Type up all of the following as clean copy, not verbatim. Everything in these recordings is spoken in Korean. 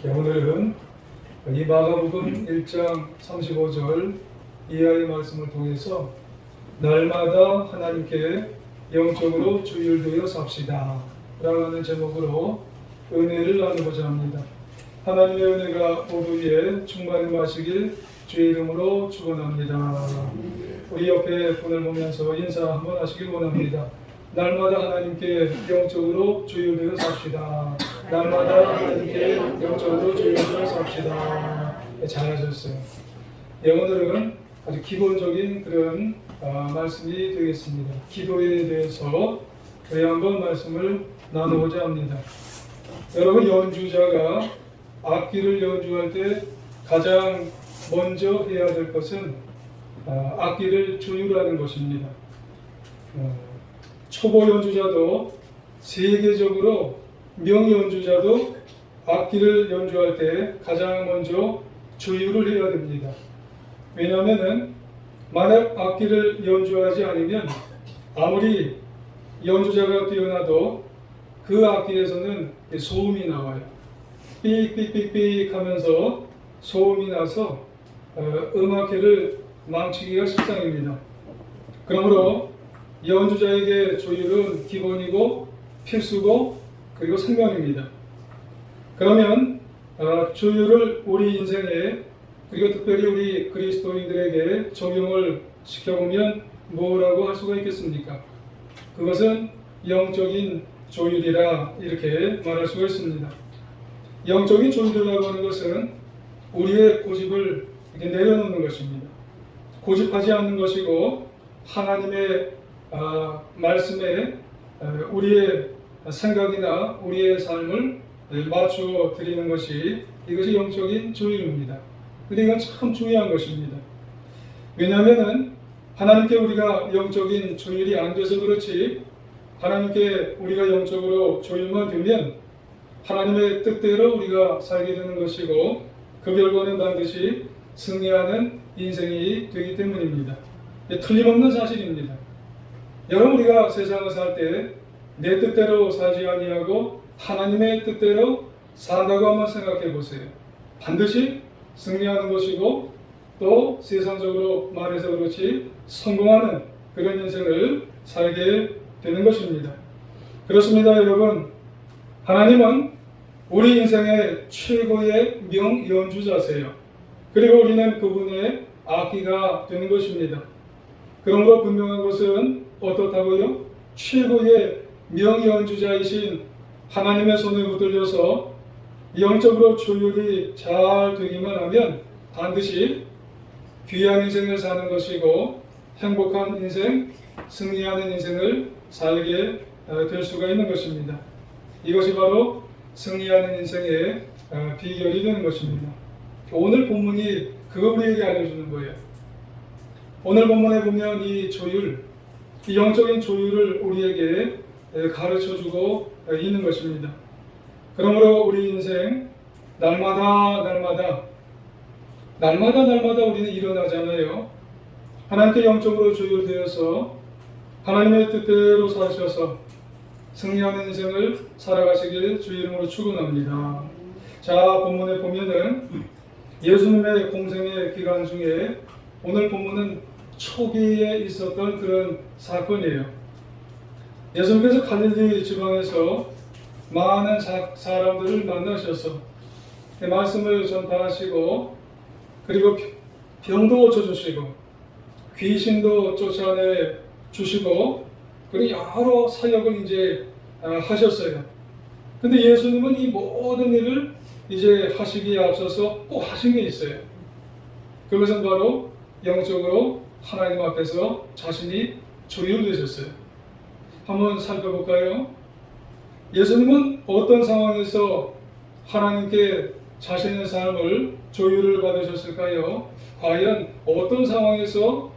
오늘은 이 마가복음 1장 35절 이하의 말씀을 통해서 날마다 하나님께 영적으로 주일되어 삽시다 라고 하는 제목으로 은혜를 나누고자 합니다. 하나님의 은혜가 모두 위에 충만하시길 주의 이름으로 축원합니다. 우리 옆에 분을 보면서 인사 한번 하시길 원합니다. 날마다 하나님께 영적으로 주일되어 삽시다. 날마다 하나님께 영적으로 주일되어 삽시다. 잘하셨어요. 오늘은 아주 기본적인 그런 말씀이 되겠습니다. 기도에 대해서 저희 한번 말씀을 나누고자 합니다. 여러분, 연주자가 악기를 연주할 때 가장 먼저 해야 될 것은 악기를 조율하는 것입니다. 초보 연주자도 세계적으로 명연주자도 악기를 연주할 때 가장 먼저 조율을 해야 됩니다. 왜냐하면 만약 악기를 연주하지 않으면 아무리 연주자가 뛰어나도 그 악기에서는 소음이 나와요. 삑삑삑삑 하면서 소음이 나서 음악회를 망치기가 십상입니다. 그러므로 연주자에게 조율은 기본이고 필수고 그리고 생명입니다. 그러면 조율을 우리 인생에 그리고 특별히 우리 그리스도인들에게 적용을 시켜보면 뭐라고 할 수가 있겠습니까? 그것은 영적인 조율이라 이렇게 말할 수가 있습니다. 영적인 조율이라고 하는 것은 우리의 고집을 이렇게 내려놓는 것입니다. 고집하지 않는 것이고 하나님의 말씀에 우리의 생각이나 우리의 삶을 맞추어 드리는 것이 이것이 영적인 조율입니다. 근데 이건 참 중요한 것입니다. 왜냐하면 하나님께 우리가 영적인 조율이 안 돼서 그렇지 하나님께 우리가 영적으로 조율만 되면 하나님의 뜻대로 우리가 살게 되는 것이고 그 결과는 반드시 승리하는 인생이 되기 때문입니다. 틀림없는 사실입니다. 여러분, 우리가 세상을 살 때 내 뜻대로 살지 아니하고 하나님의 뜻대로 산다고 한번 생각해 보세요. 반드시 승리하는 것이고 또 세상적으로 말해서 그렇지 성공하는 그런 인생을 살게 되는 것입니다. 그렇습니다, 여러분. 하나님은 우리 인생의 최고의 명연주자세요. 그리고 우리는 그분의 악기가 되는 것입니다. 그러므로 분명한 것은 어떻다고요? 최고의 명연주자이신 하나님의 손에 붙들려서 영적으로 조율이 잘 되기만 하면 반드시 귀한 인생을 사는 것이고 행복한 인생, 승리하는 인생을 살게 될 수가 있는 것입니다. 이것이 바로 승리하는 인생의 비결이 되는 것입니다. 오늘 본문이 그거 우리에게 알려주는 거예요. 오늘 본문에 보면 이 조율, 이 영적인 조율을 우리에게 가르쳐주고 있는 것입니다. 그러므로 우리 인생 날마다 우리는 일어나잖아요. 하나님께 영적으로 조율되어서 하나님의 뜻대로 사셔서 승리하는 인생을 살아가시길 주 이름으로 축원합니다. 자, 본문에 보면은 예수님의 공생의 기간 중에 오늘 본문은 초기에 있었던 그런 사건이에요. 예수님께서 갈릴리 지방에서 많은 사람들을 만나셔서 말씀을 전파하시고 그리고 병도 고쳐주시고 귀신도 쫓아내 주시고 그리고 여러 사역을 이제 하셨어요. 근데 예수님은 이 모든 일을 이제 하시기에 앞서서 꼭 하신 게 있어요. 그것은 바로 영적으로 하나님 앞에서 자신이 조율되셨어요. 한번 살펴볼까요? 예수님은 어떤 상황에서 하나님께 자신의 삶을 조율을 받으셨을까요? 과연 어떤 상황에서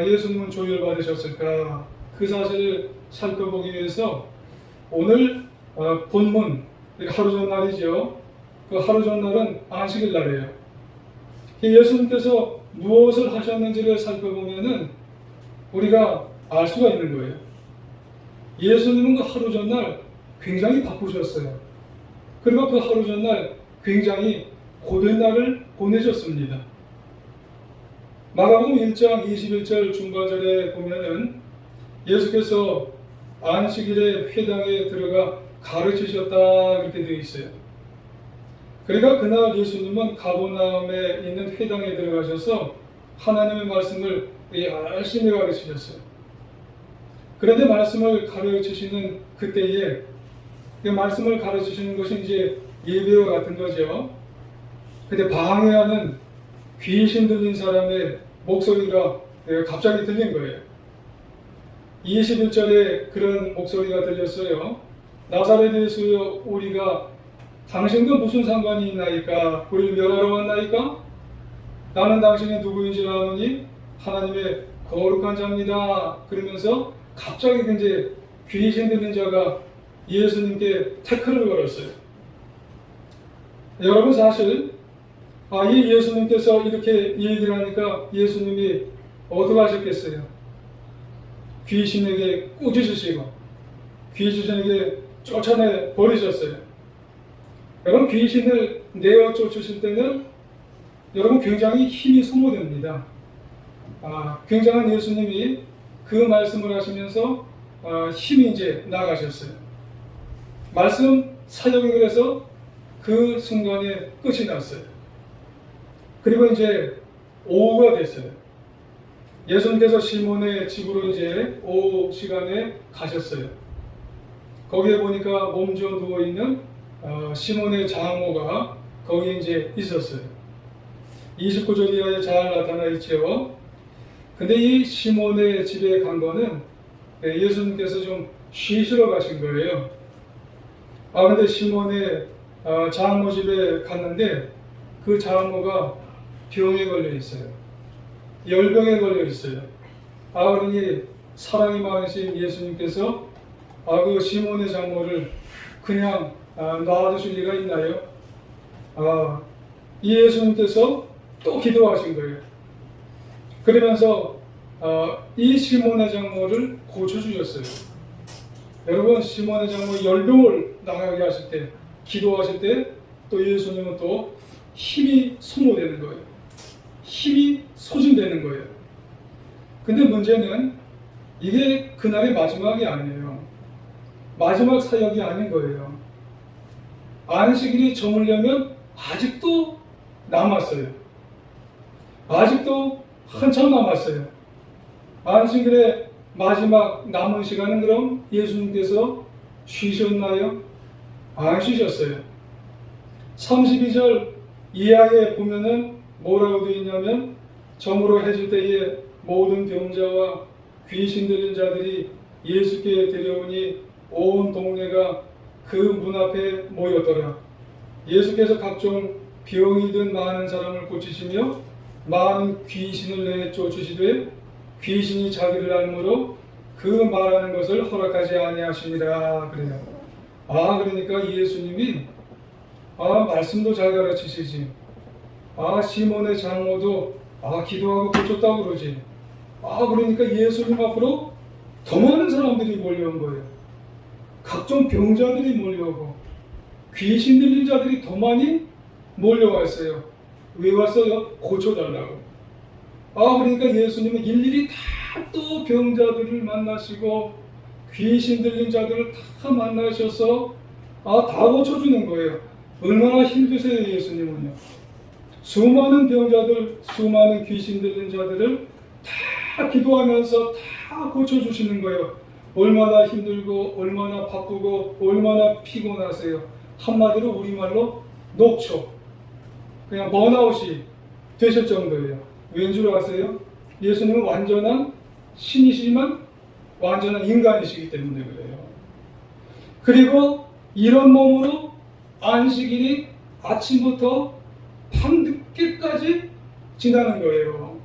예수님은 조율을 받으셨을까? 그 사실을 살펴보기 위해서 오늘 본문, 하루 전날이죠. 그 하루 전날은 안식일 날이에요. 예수님께서 무엇을 하셨는지를 살펴보면은 우리가 알 수가 있는 거예요. 예수님은 그 하루 전날 굉장히 바쁘셨어요. 그리고 그 하루 전날 굉장히 고된 날을 보내셨습니다. 마가복음 1장 21절 중반절에 보면은 예수께서 안식일에 회당에 들어가 가르치셨다 그렇게 되어 있어요. 그러니까 그날 예수님은 가버나움에 있는 회당에 들어가셔서 하나님의 말씀을 열심히 가르치셨어요. 그런데 말씀을 가르치시는 그때에 그 말씀을 가르치시는 것이 이제 예배와 같은 거죠. 근데 방해하는 귀신 들린 사람의 목소리가 갑자기 들린 거예요. 21절에 그런 목소리가 들렸어요. 나사렛 예수여, 우리가 당신과 무슨 상관이 있나이까? 우리를 멸하러 왔나이까? 나는 당신이 누구인지 아노니 하나님의 거룩한 자입니다. 그러면서 갑자기 이제 귀신 들린 자가 예수님께 태클을 걸었어요. 여러분 사실 이 예수님께서 이렇게 얘기를 하니까 예수님이 어떻게 하셨겠어요? 귀신에게 꾸짖으시고 귀신에게 쫓아내 버리셨어요. 여러분 귀신을 내어 쫓으실 때는 여러분 굉장히 힘이 소모됩니다. 굉장한 예수님이 그 말씀을 하시면서 힘이 이제 나가셨어요. 말씀 사역이 그래서 그 순간에 끝이 났어요. 그리고 이제 오후가 됐어요. 예수님께서 시몬의 집으로 이제 오후 시간에 가셨어요. 거기에 보니까 몸져 누워 있는 시몬의 장모가 거기에 이제 있었어요. 29절 이하에 잘 나타나 있죠. 근데 이 시몬의 집에 간 거는 예수님께서 좀 쉬시러 가신 거예요. 근데 시몬의 장모 집에 갔는데 그 장모가 병에 걸려 있어요. 열병에 걸려 있어요. 그러니 사랑이 많으신 예수님께서 그 시몬의 장모를 그냥 놔두실 리가 있나요? 이 예수님께서 또 기도하신 거예요. 그러면서 이 시몬의 장모를 고쳐주셨어요. 여러분 시몬의 장모 열병을 나가게 하실 때 기도하실 때 또 예수님은 또 힘이 소모되는 거예요. 힘이 소진되는 거예요. 근데 문제는 이게 그날의 마지막이 아니에요. 마지막 사역이 아닌 거예요. 안식일이 저물려면 아직도 남았어요. 아직도 한참 남았어요. 안식일의 마지막 남은 시간은 그럼 예수님께서 쉬셨나요? 안 쉬셨어요. 32절 이하에 보면은 뭐라고 되어 있냐면 저물어 해질 때에 모든 병자와 귀신 들린 자들이 예수께 데려오니 온 동네가 그 문 앞에 모였더라. 예수께서 각종 병이 든 많은 사람을 고치시며 많은 귀신을 내쫓으시되 귀신이 자기를 알므로 그 말하는 것을 허락하지 아니하시니라 그래요. 그러니까 예수님이 말씀도 잘 가르치시지. 시몬의 장모도 기도하고 고쳤다고 그러지. 그러니까 예수님 앞으로 더 많은 사람들이 몰려온 거예요. 각종 병자들이 몰려오고 귀신 들린 자들이 더 많이 몰려왔어요. 왜 왔어요? 고쳐달라고. 그러니까 예수님은 일일이 다 또 병자들을 만나시고 귀신 들린 자들을 다 만나셔서 다 고쳐주는 거예요. 얼마나 힘드세요 예수님은요. 수많은 병자들, 수많은 귀신 들린 자들을 다 기도하면서 다 고쳐주시는 거예요. 얼마나 힘들고 얼마나 바쁘고 얼마나 피곤하세요. 한마디로 우리말로 녹초, 그냥 번아웃이 되실 정도예요. 왠 줄 아세요? 예수님은 완전한 신이시지만 완전한 인간이시기 때문에 그래요. 그리고 이런 몸으로 안식일이 아침부터 밤늦게까지 지나는 거예요.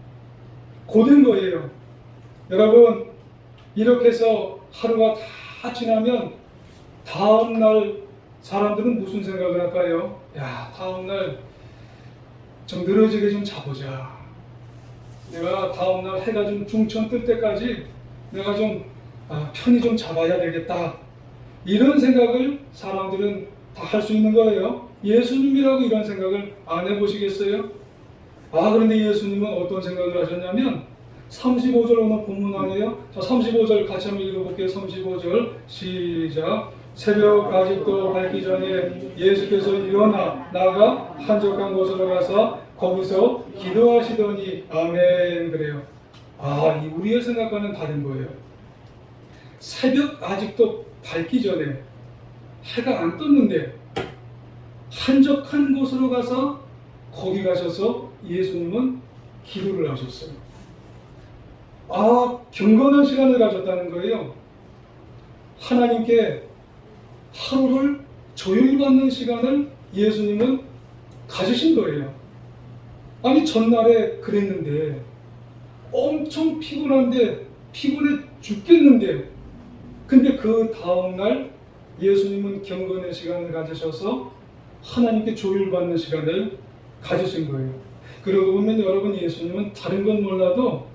고된 거예요. 여러분 이렇게 해서 하루가 다 지나면 다음날 사람들은 무슨 생각을 할까요? 다음날 좀 늘어지게 좀 자보자. 내가 다음날 해가 좀 중천 뜰 때까지 내가 좀 편히 좀 잡아야 되겠다. 이런 생각을 사람들은 다 할 수 있는 거예요. 예수님이라고 이런 생각을 안 해보시겠어요? 그런데 예수님은 어떤 생각을 하셨냐면 35절 오늘 본문 아니에요? 자, 35절 같이 한번 읽어볼게요. 35절 시작. 새벽 아직도 밝기 전에 예수께서 일어나 나가 한적한 곳으로 가서 거기서 기도하시더니 아멘. 그래요. 이 우리의 생각과는 다른 거예요. 새벽 아직도 밝기 전에 해가 안 떴는데 한적한 곳으로 가서 거기 가셔서 예수님은 기도를 하셨어요. 경건한 시간을 가졌다는 거예요. 하나님께 하루를 조율받는 시간을 예수님은 가지신 거예요. 전날에 그랬는데 엄청 피곤한데 피곤해 죽겠는데 근데 그 다음날 예수님은 경건의 시간을 가지셔서 하나님께 조율받는 시간을 가지신 거예요. 그러고 보면 여러분 예수님은 다른 건 몰라도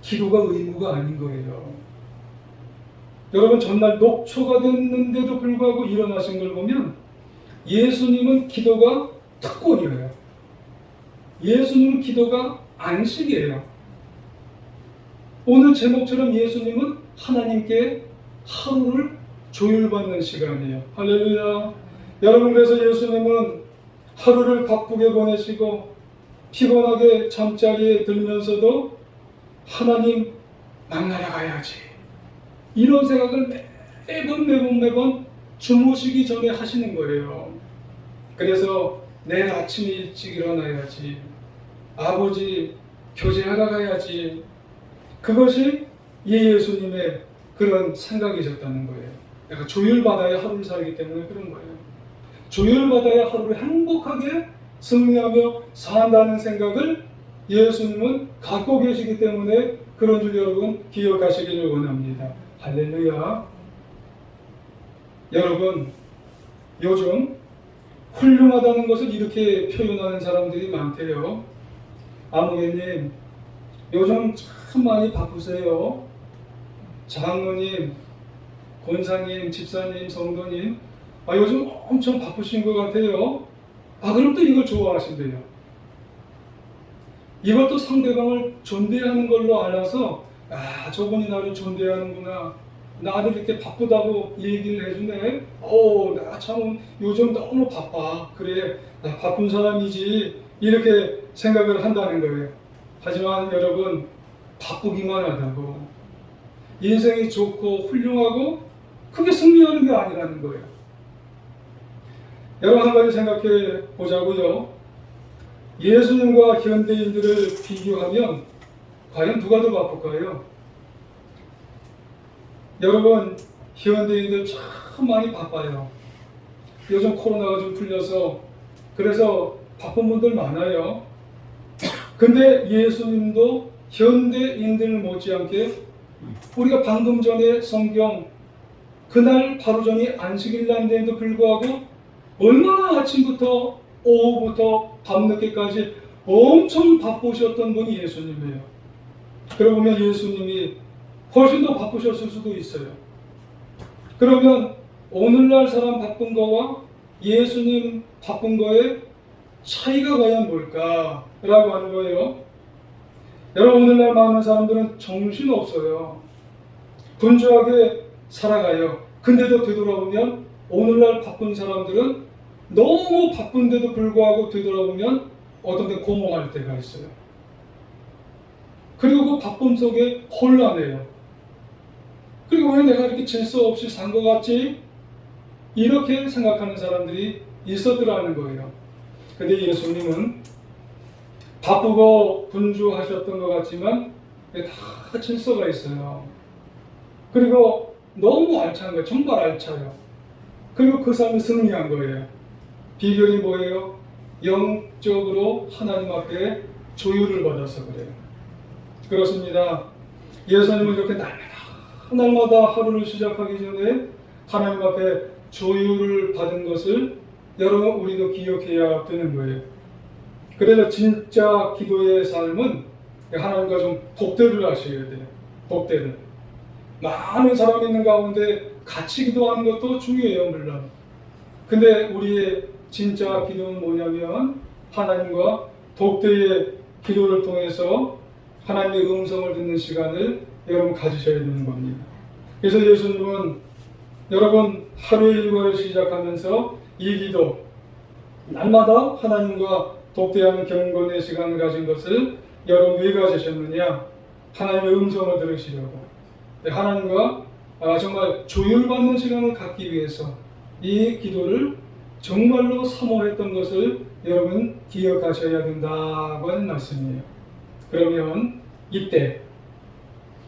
기도가 의무가 아닌 거예요. 여러분 전날 녹초가 됐는데도 불구하고 일어나신 걸 보면 예수님은 기도가 특권이에요. 예수님은 기도가 안식이에요. 오늘 제목처럼 예수님은 하나님께 하루를 조율받는 시간이에요. 할렐루야. 여러분 그래서 예수님은 하루를 바쁘게 보내시고 피곤하게 잠자리에 들면서도 하나님 만나러 가야지 이런 생각을 매번 주무시기 전에 하시는 거예요. 그래서 내일 아침에 일찍 일어나야지, 아버지 교제하러 가야지, 그것이 예수님의 그런 생각이셨다는 거예요. 내가 조율받아야 하루를 살기 때문에 그런 거예요. 조율받아야 하루를 행복하게 승리하며 산다는 생각을 예수님은 갖고 계시기 때문에 그런 줄 여러분 기억하시기를 원합니다. 할렐루야. 여러분 요즘 훌륭하다는 것을 이렇게 표현하는 사람들이 많대요. 아무개님 요즘 참 많이 바쁘세요. 장로님, 권사님, 집사님, 성도님 요즘 엄청 바쁘신 것 같아요. 그럼 또 이걸 좋아하신대요. 이것도 상대방을 존대하는 걸로 알아서 저분이 나를 존대하는구나, 나를 이렇게 바쁘다고 얘기를 해주네. 나 참 요즘 너무 바빠. 그래, 나 바쁜 사람이지. 이렇게 생각을 한다는 거예요. 하지만 여러분 바쁘기만 하다고 인생이 좋고 훌륭하고 그게 승리하는 게 아니라는 거예요. 여러분 한 가지 생각해 보자고요. 예수님과 현대인들을 비교하면 과연 누가 더 바쁠까요? 여러분 현대인들 참 많이 바빠요. 요즘 코로나가 좀 풀려서 그래서 바쁜 분들 많아요. 근데 예수님도 현대인들 못지않게 우리가 방금 전에 성경 그날 바로 전이 안식일 날인데도 불구하고 얼마나 아침부터 오후부터 밤늦게까지 엄청 바쁘셨던 분이 예수님이에요. 그러고 보면 예수님이 훨씬 더 바쁘셨을 수도 있어요. 그러면 오늘날 사람 바쁜 거와 예수님 바쁜 거의 차이가 과연 뭘까라고 하는 거예요. 여러분 오늘날 많은 사람들은 정신없어요. 분주하게 살아가요. 근데도 되돌아보면 오늘날 바쁜 사람들은 너무 바쁜데도 불구하고 되돌아보면 어떤 때 고몽할 때가 있어요. 그리고 그 바쁨 속에 혼란해요. 그리고 왜 내가 이렇게 질서 없이 산 것 같지? 이렇게 생각하는 사람들이 있었더라는 거예요. 근데 예수님은 바쁘고 분주하셨던 것 같지만 다 질서가 있어요. 그리고 너무 알찬 거예요. 정말 알차요. 그리고 그 삶이 승리한 거예요. 비결이 뭐예요? 영적으로 하나님 앞에 조율을 받아서 그래요. 그렇습니다. 예수님은 이렇게 날마다 하루를 시작하기 전에 하나님 앞에 조율을 받은 것을 여러분 우리도 기억해야 되는 거예요. 그래서 진짜 기도의 삶은 하나님과 좀 독대를 하셔야 돼요. 독대를. 많은 사람이 있는 가운데 같이 기도하는 것도 중요해요, 물론. 근데 우리의 진짜 기도는 뭐냐면 하나님과 독대의 기도를 통해서 하나님의 음성을 듣는 시간을 여러분 가지셔야 되는 겁니다. 그래서 예수님은 여러분 하루의 일과를 시작하면서 이 기도, 날마다 하나님과 독대하는 경건의 시간을 가진 것을 여러분 왜 가지셨느냐? 하나님의 음성을 들으시려고, 하나님과 정말 조율받는 시간을 갖기 위해서 이 기도를 정말로 사모했던 것을 여러분 기억하셔야 된다고 하는 말씀이에요. 그러면 이때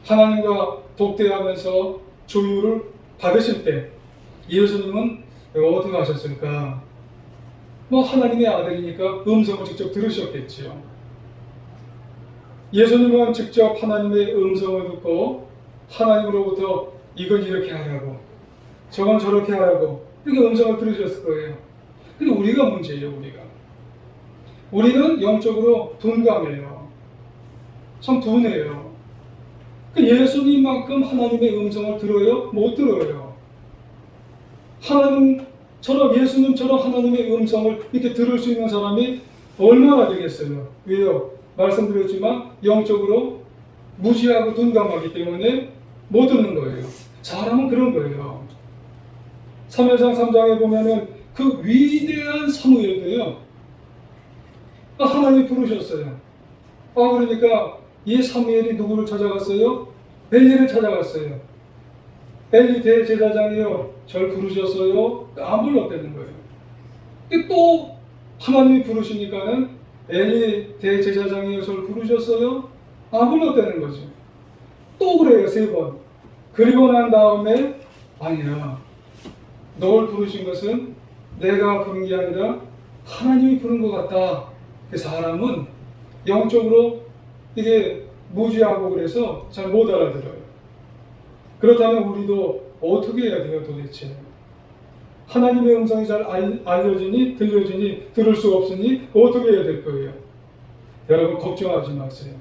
하나님과 독대하면서 조율을 받으실 때 예수님은 어떻게 하셨을까? 하나님의 아들이니까 음성을 직접 들으셨겠지요. 예수님은 직접 하나님의 음성을 듣고 하나님으로부터 이건 이렇게 하라고, 저건 저렇게 하라고 이렇게 음성을 들으셨을 거예요. 근데 우리가 문제예요. 우리는 영적으로 둔감해요. 참 둔해요. 예수님만큼 하나님의 음성을 들어요? 못 들어요. 예수님처럼 하나님의 음성을 이렇게 들을 수 있는 사람이 얼마나 되겠어요? 왜요? 말씀드렸지만 영적으로 무지하고 둔감하기 때문에 못 듣는 거예요. 사람은 그런 거예요. 사무엘상 3장에 보면은 그 위대한 사무엘도요, 하나님이 부르셨어요. 그러니까 이 사무엘이 누구를 찾아갔어요? 엘리를 찾아갔어요. 엘리 대제사장이요, 절 부르셨어요? 안 불렀다는 거예요. 또 하나님이 부르시니까는 엘리 대제사장이요, 절 부르셨어요? 안 불렀다는 거죠. 또 그래요, 3번. 그리고 난 다음에 아니야, 널 부르신 것은 내가 부른 게 아니라 하나님이 부른 것 같다. 그 사람은 영적으로 이게 무지하고 그래서 잘 못 알아들어요. 그렇다면 우리도 어떻게 해야 돼요 도대체? 하나님의 음성이 잘 알려지니 들려지니 들을 수가 없으니 어떻게 해야 될 거예요? 여러분 걱정하지 마세요.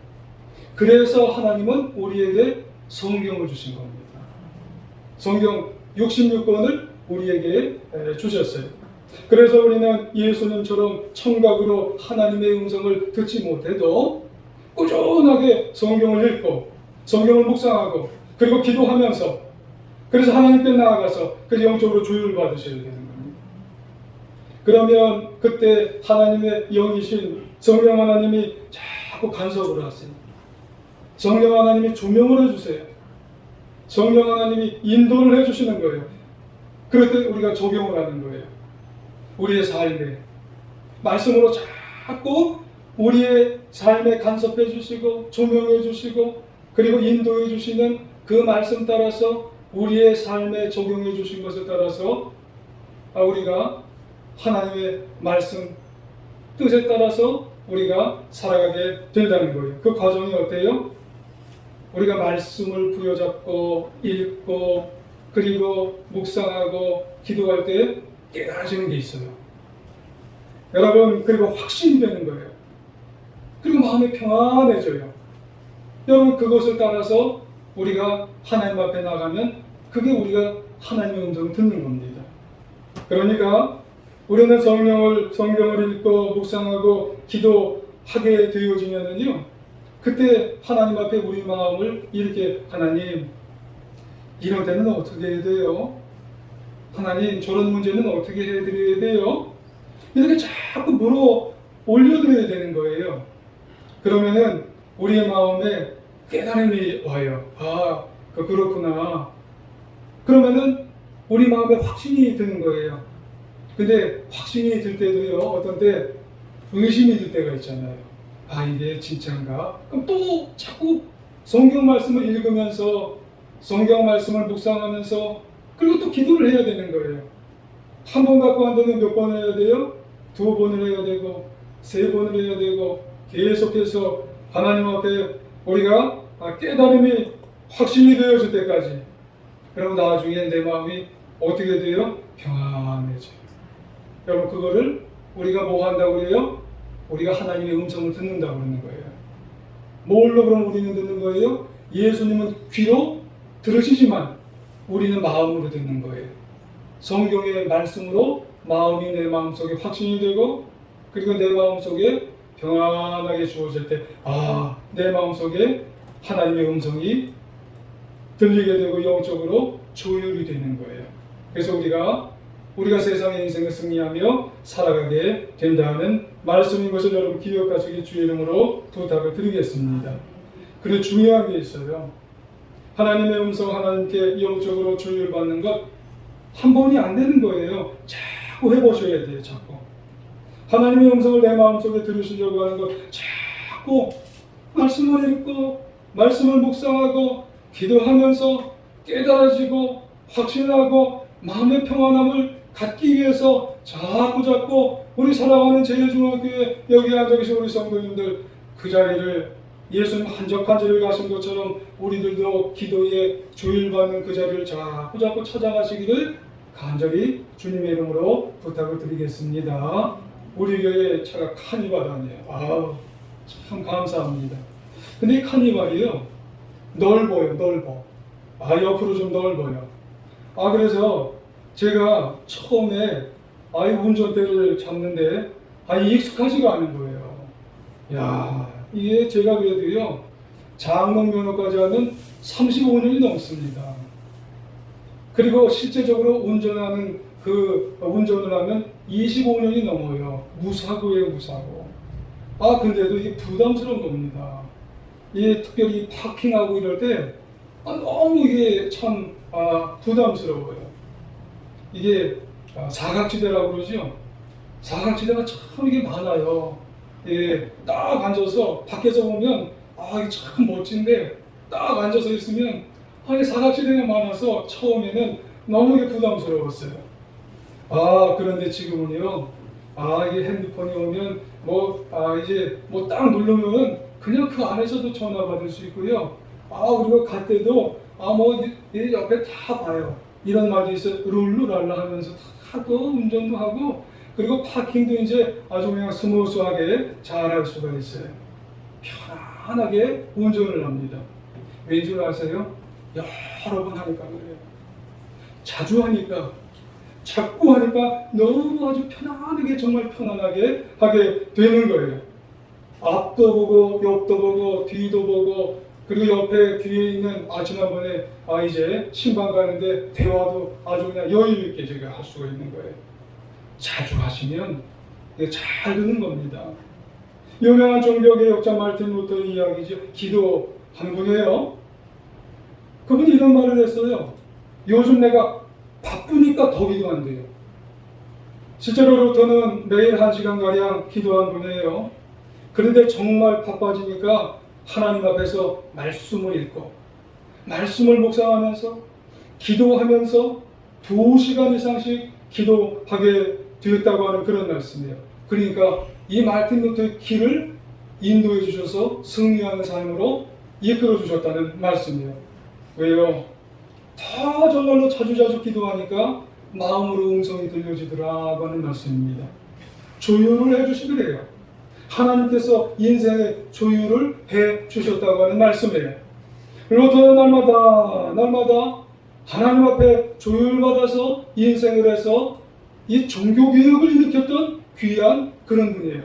그래서 하나님은 우리에게 성경을 주신 겁니다. 성경 66권을 우리에게 주셨어요. 그래서 우리는 예수님처럼 청각으로 하나님의 음성을 듣지 못해도 꾸준하게 성경을 읽고 성경을 묵상하고 그리고 기도하면서, 그래서 하나님께 나아가서 그 영적으로 조율을 받으셔야 되는 겁니다. 그러면 그때 하나님의 영이신 성령 하나님이 자꾸 간섭을 하세요. 성령 하나님이 조명을 해주세요. 성령 하나님이 인도를 해주시는 거예요. 그럴 때 우리가 적용을 하는 거예요. 우리의 삶에 말씀으로 자꾸 우리의 삶에 간섭해 주시고 조명해 주시고 그리고 인도해 주시는 그 말씀 따라서 우리의 삶에 적용해 주신 것에 따라서 우리가 하나님의 말씀 뜻에 따라서 우리가 살아가게 된다는 거예요. 그 과정이 어때요? 우리가 말씀을 부여잡고 읽고 그리고 묵상하고 기도할 때 깨달아지는 게 있어요. 여러분, 그리고 확신이 되는 거예요. 그리고 마음이 평안해져요. 여러분, 그것을 따라서 우리가 하나님 앞에 나가면 그게 우리가 하나님의 음성을 듣는 겁니다. 그러니까 우리는 성경을 읽고 묵상하고 기도하게 되어지면은요, 그때 하나님 앞에 우리 마음을 이렇게, 하나님, 이런 때는 어떻게 해야 돼요? 하나님, 저런 문제는 어떻게 해드려야 돼요? 이렇게 자꾸 물어 올려드려야 되는 거예요. 그러면은 우리의 마음에 깨달음이 와요. 그렇구나. 그러면은 우리 마음에 확신이 드는 거예요. 근데 확신이 들 때도요, 어떤 때 의심이 들 때가 있잖아요. 이게 진짜인가? 그럼 또 자꾸 성경 말씀을 읽으면서 성경 말씀을 묵상하면서 그리고 또 기도를 해야 되는 거예요. 한 번 갖고 안 되면 몇 번을 해야 돼요? 2번을 해야 되고 3번을 해야 되고 계속해서 하나님 앞에 우리가 깨달음이 확신이 되어질 때까지. 그리고 나중에 내 마음이 어떻게 돼요? 평안해져요. 여러분, 그거를 우리가 뭐 한다고 그래요? 우리가 하나님의 음성을 듣는다고 그러는 거예요. 뭘로 그럼 우리는 듣는 거예요? 예수님은 귀로 들으시지만 우리는 마음으로 듣는 거예요. 성경의 말씀으로 마음이 내 마음속에 확신이 되고 그리고 내 마음속에 평안하게 주어질 때 내 마음속에 하나님의 음성이 들리게 되고 영적으로 조율이 되는 거예요. 그래서 우리가 세상의 인생을 승리하며 살아가게 된다는 말씀인 것을 여러분 기억하시기 주의 이름으로 부탁을 드리겠습니다. 그리고 중요한 게 있어요. 하나님의 음성, 하나님께 영적으로 조율받는 것 한 번이 안 되는 거예요. 자꾸 해보셔야 돼요. 자꾸 하나님의 음성을 내 마음속에 들으시려고 하는 것 자꾸 말씀을 읽고 말씀을 묵상하고 기도하면서 깨달아지고 확신하고 마음의 평안함을 갖기 위해서 자꾸 우리 사랑하는 제일중앙교회 여기 앉아 계신 우리 성도님들 그 자리를 예수님 한적한 자리를 가신 것처럼 우리들도 기도에 조율받는 그 자리를 자꾸 찾아가시기를 간절히 주님의 이름으로 부탁을 드리겠습니다. 우리 교회 차가 카니발 아니에요. 참 감사합니다. 근데 이 카니발이요 넓어. 옆으로 좀 넓어요. 그래서 제가 처음에 운전대를 잡는데 익숙하지가 않은 거예요. 이게 제가 그래도요 장롱 면허까지 하면 35년이 넘습니다. 그리고 실제적으로 운전을 하면 25년이 넘어요. 무사고예요, 무사고. 근데도 이게 부담스러운 겁니다. 특별히 파킹하고 이럴 때 너무 이게 참 부담스러워요. 이게 사각지대라고 그러죠. 사각지대가 참 이게 많아요. 딱 앉아서 밖에서 보면 이게 참 멋진데 딱 앉아서 있으면 사각지대가 많아서 처음에는 너무 이게 부담스러웠어요. 그런데 지금은요 이게 핸드폰이 오면 이제 딱 누르면 그냥 그 안에서도 전화 받을 수 있고요. 우리가 갈 때도 이 옆에 다 봐요. 이런 말이 있어요. 룰루랄라 하면서 하고 운전도 하고 그리고 파킹도 이제 아주 그냥 스무스하게 잘할 수가 있어요. 편안하게 운전을 합니다. 왠지 아세요? 여러 번 하니까 그래요. 자주 하니까 자꾸 하니까 너무 아주 편안하게 정말 편안하게 하게 되는 거예요. 앞도 보고 옆도 보고 뒤도 보고 그리고 옆에 뒤에 있는 지난번에 이제 신방 가는데 대화도 아주 그냥 여유 있게 제가 할 수가 있는 거예요. 자주 하시면 이게 잘 되는 겁니다. 유명한 종교개혁자 마르틴 루터의 이야기죠. 기도한 분이에요. 그분이 이런 말을 했어요. 요즘 내가 바쁘니까 더 기도한대요. 실제로 루터는 매일 1시간가량 기도한 분이에요. 그런데 정말 바빠지니까 하나님 앞에서 말씀을 읽고 말씀을 묵상하면서 기도하면서 2시간 이상씩 기도하게 되었다고 하는 그런 말씀이에요. 그러니까 이 마르틴 루터의 길을 인도해 주셔서 승리하는 삶으로 이끌어 주셨다는 말씀이에요. 왜요? 다 정말로 자주 기도하니까 마음으로 음성이 들려지더라고 하는 말씀입니다. 조율을 해주시더래요. 하나님께서 인생의 조율을 해 주셨다고 하는 말씀이에요. 그리고 더 날마다 하나님 앞에 조율받아서 인생을 해서 이 종교개혁을 일으켰던 귀한 그런 분이에요.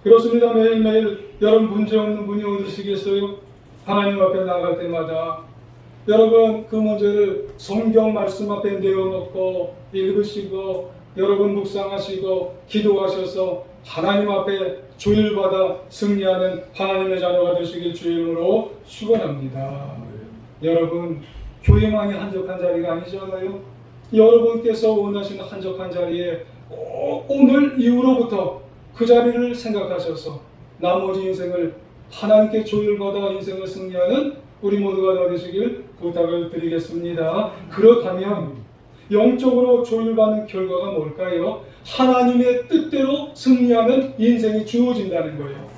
그렇습니다. 매일매일 여러분 문제없는 분이 어디시겠어요? 하나님 앞에 나갈 때마다 여러분 그 문제를 성경 말씀 앞에 내어놓고 읽으시고 여러분 묵상하시고 기도하셔서 하나님 앞에 조율받아 승리하는 하나님의 자녀가 되시길 주의 이름으로 축원합니다. 여러분 교회만이 한적한 자리가 아니잖아요. 여러분께서 원하시는 한적한 자리에 오늘 이후로부터 그 자리를 생각하셔서 나머지 인생을 하나님께 조율받아 인생을 승리하는 우리 모두가 다 되시길 부탁을 드리겠습니다. 그렇다면 영적으로 조율받는 결과가 뭘까요? 하나님의 뜻대로 승리하는 인생이 주어진다는 거예요.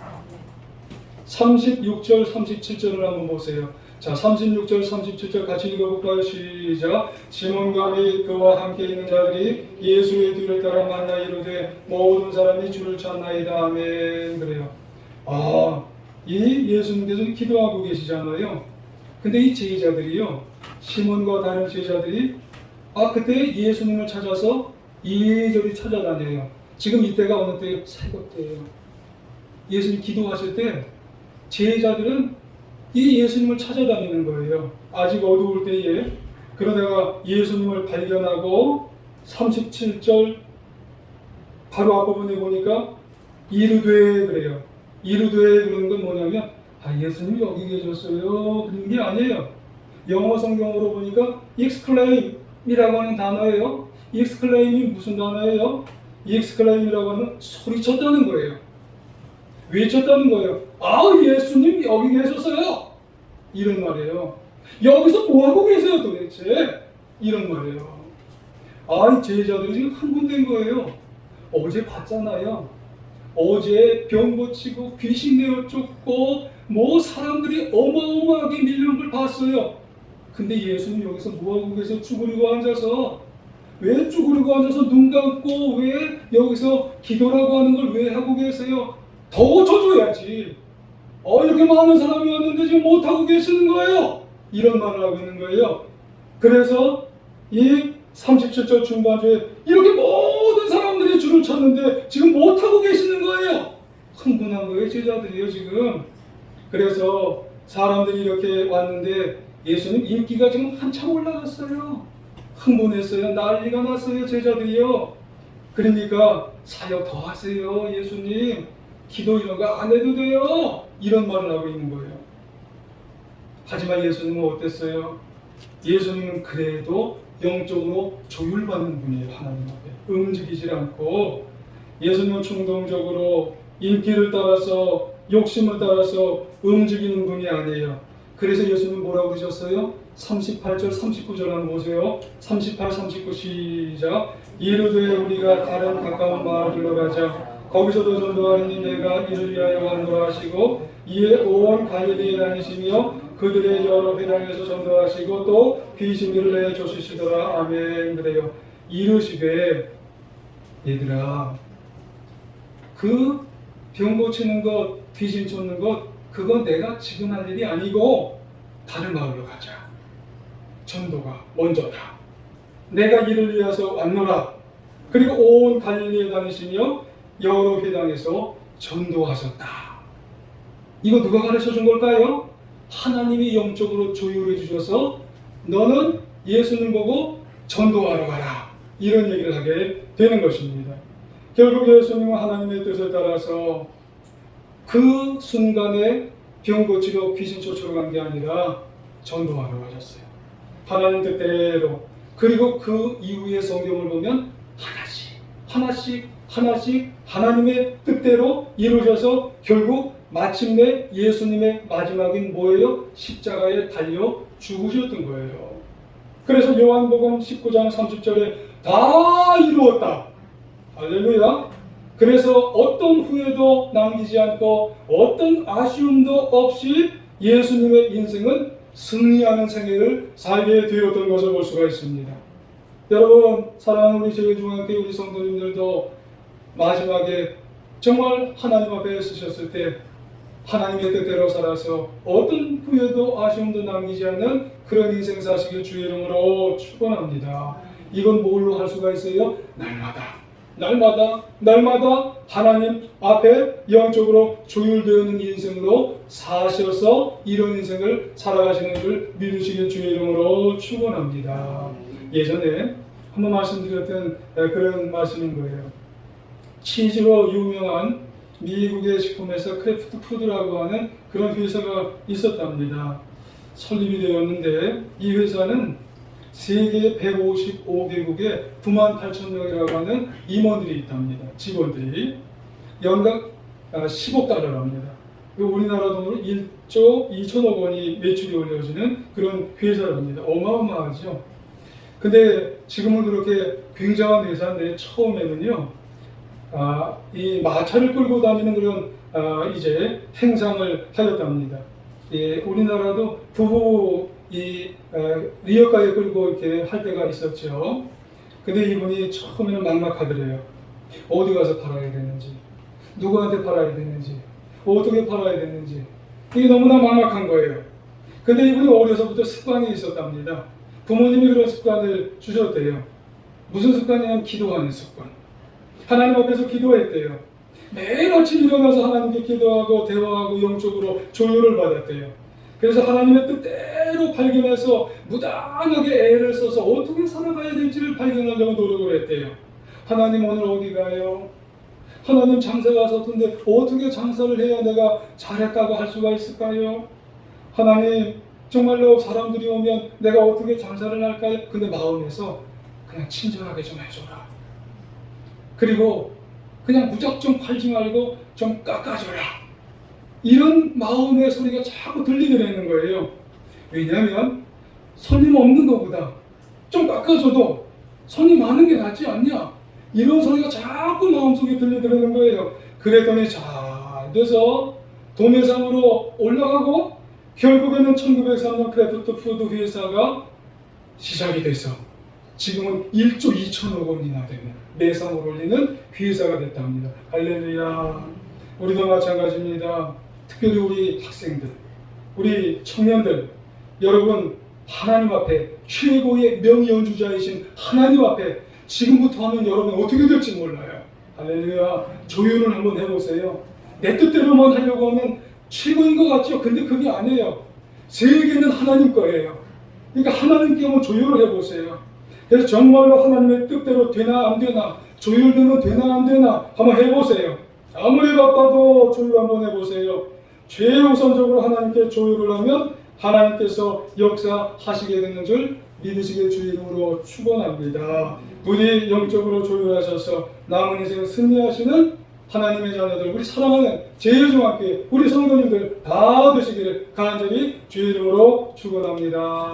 36절 37절을 한번 보세요. 자, 36절 37절 같이 읽어볼까요? 시작. 시몬과 및 그와 함께 있는 자들이 예수의 뒤를 따라 만나 이르되 모든 사람이 주를 찾나이다. 아멘. 그래요. 이 예수님께서 기도하고 계시잖아요. 근데 이 제자들이요, 시몬과 다른 제자들이 그때 예수님을 찾아서 이리저리 찾아다녀요. 지금 이때가 어느 때예요? 새벽 때예요. 예수님 기도하실 때 제자들은 이 예수님을 찾아다니는 거예요. 아직 어두울 때에. 그러다가 예수님을 발견하고 37절 바로 앞부분에 보니까 이르되 그래요. 이르되 그러는 건 뭐냐면 예수님이 여기 계셨어요. 그런 게 아니에요. 영어 성경으로 보니까 exclaim이라고 하는 단어예요. exclaim이 무슨 단어예요? exclaim이라고 하면 소리쳤다는 거예요. 외쳤다는 거예요. 예수님 여기 계셨어요. 이런 말이에요. 여기서 뭐하고 계세요 도대체? 이런 말이에요. 이 제자들이 지금 흥분된 거예요. 어제 봤잖아요. 어제 병 고치고 귀신 내어 쫓고 사람들이 어마어마하게 밀려온 걸 봤어요. 근데 예수님 여기서 뭐하고 계세요? 쭈그리고 앉아서. 왜 쭈그리고 앉아서 눈 감고 왜 여기서 기도라고 하는 걸 왜 하고 계세요? 더 쳐줘야지. 이렇게 많은 사람이 왔는데 지금 못하고 계시는 거예요. 이런 말을 하고 있는 거예요. 그래서 이 37절 중반주에 이렇게 모든 사람들이 줄을 쳤는데 지금 못하고 계시는 거예요. 흥분한 거예요, 제자들이요, 지금. 그래서 사람들이 이렇게 왔는데 예수님 인기가 지금 한참 올라갔어요. 흥분했어요. 난리가 났어요, 제자들이요. 그러니까 사역 더 하세요, 예수님. 기도 이런 거 안 해도 돼요. 이런 말을 하고 있는 거예요. 하지만 예수님은 어땠어요? 예수님은 그래도 영적으로 조율받는 분이에요. 하나님 앞에 움직이질 않고 예수님은 충동적으로 인기를 따라서 욕심을 따라서 움직이는 분이 아니에요. 그래서 예수님은 뭐라고 그러셨어요? 38절 39절 한번 보세요. 38, 39 시작. 이르되 우리가 다른 가까운 마을로 가자. 거기서도 전도하니 내가 이를 위하여 왔노라 하시고 이에 온 갈릴리에 다니시며 그들의 여러 회당에서 전도하시고 또 귀신들을 내쫓으시더라. 아멘. 그래요. 이르시되 얘들아 그 병 고치는 것, 귀신 쫓는 것 그건 내가 지금 할 일이 아니고 다른 마을로 가자. 전도가 먼저다. 내가 이를 위해서 왔노라. 그리고 온 갈릴리에 다니시며 여러 회당에서 전도하셨다. 이거 누가 가르쳐 준 걸까요? 하나님이 영적으로 조율해 주셔서 너는 예수님 보고 전도하러 가라. 이런 얘기를 하게 되는 것입니다. 결국 예수님은 하나님의 뜻을 따라서 그 순간에 병 고치러 귀신 쫓으러 간 게 아니라 전도하러 가셨어요. 하나님 뜻대로. 그리고 그 이후의 성경을 보면 하나씩 하나님의 뜻대로 이루어져서 결국 마침내 예수님의 마지막인 뭐예요? 십자가에 달려 죽으셨던 거예요. 그래서 요한복음 19장 30절에 다 이루었다. 할렐루야. 그래서 어떤 후회도 남기지 않고 어떤 아쉬움도 없이 예수님의 인생은 승리하는 생애를 살게 되었던 것을 볼 수가 있습니다. 여러분 사랑하는 우리 제일중앙교회 우리 성도님들도 마지막에 정말 하나님 앞에 서셨을 때 하나님의 뜻대로 살아서 어떤 후회도 아쉬움도 남기지 않는 그런 인생 사시길 주의 이름으로 축원합니다. 이건 뭘로 할 수가 있어요? 날마다 하나님 앞에 영적으로 조율되어 있는 인생으로 사셔서 이런 인생을 살아가시는 줄 믿으시길 주의 이름으로 축원합니다. 예전에 한번 말씀드렸던 그런 말씀인 거예요. 치즈로 유명한 미국의 식품회사 크래프트 푸드라고 하는 그런 회사가 있었답니다. 설립이 되었는데 이 회사는 세계 155개국에 98,000명이라고 하는 임원들이 있답니다. 직원들이 연간 10억 달러랍니다. 우리나라 돈으로 1조 2천억 원이 매출이 올려지는 그런 회사랍니다. 어마어마하죠. 근데 지금은 그렇게 굉장한 회사인데 처음에는요, 이 마차를 끌고 다니는 그런 이제 행상을 하였답니다. 예, 우리나라도 부부 리어카에 끌고 이렇게 할 때가 있었죠. 근데 이분이 처음에는 막막하더래요. 어디 가서 팔아야 되는지, 누구한테 팔아야 되는지, 어떻게 팔아야 되는지 이게 너무나 막막한 거예요. 근데 이분이 어려서부터 습관이 있었답니다. 부모님이 그런 습관을 주셨대요. 무슨 습관이냐면 기도하는 습관. 하나님 앞에서 기도했대요. 매일 아침 일어나서 하나님께 기도하고 대화하고 영적으로 조율을 받았대요. 그래서 하나님의 뜻대로 발견해서 무단하게 애를 써서 어떻게 살아가야 될지를 발견하려고 노력을 했대요. 하나님 오늘 어디 가요? 하나님 장사 가서던데 어떻게 장사를 해야 내가 잘했다고 할 수가 있을까요? 하나님 정말로 사람들이 오면 내가 어떻게 장사를 할까요? 근데 마음에서 그냥 친절하게 좀 해줘라. 그리고 그냥 무작정 팔지 말고 좀 깎아줘라. 이런 마음의 소리가 자꾸 들리더라는 거예요. 왜냐하면 손님 없는 것보다 좀 깎아줘도 손님 많은 게 낫지 않냐? 이런 소리가 자꾸 마음속에 들리더라는 거예요. 그랬더니 잘 돼서 도매상으로 올라가고 결국에는 1903년 크래프트 푸드 회사가 시작이 돼서 지금은 1조 2천억 원이나 되는 매상을 올리는 회사가 됐답니다. 할렐루야. 우리도 마찬가지입니다. 특별히 우리 학생들, 우리 청년들, 여러분 하나님 앞에 최고의 명연주자이신 하나님 앞에 지금부터 하면 여러분 어떻게 될지 몰라요. 할렐루야. 조율을 한번 해보세요. 내 뜻대로만 하려고 하면 최고인 것 같죠? 근데 그게 아니에요. 세계는 하나님 거예요. 그러니까 하나님께 한번 조율을 해보세요. 그래서 정말로 하나님의 뜻대로 되나 안 되나, 조율되면 되나 안 되나 한번 해보세요. 아무리 바빠도 조율 한번 해보세요. 최우선적으로 하나님께 조율을 하면 하나님께서 역사하시게 되는 줄 믿으시길 주 이름으로 축원합니다. 부디 영적으로 조율하셔서 남은 인생 승리하시는 하나님의 자녀들, 우리 사랑하는 제일중학교회 우리 성도님들 다 되시기를 간절히 주 이름으로 축원합니다.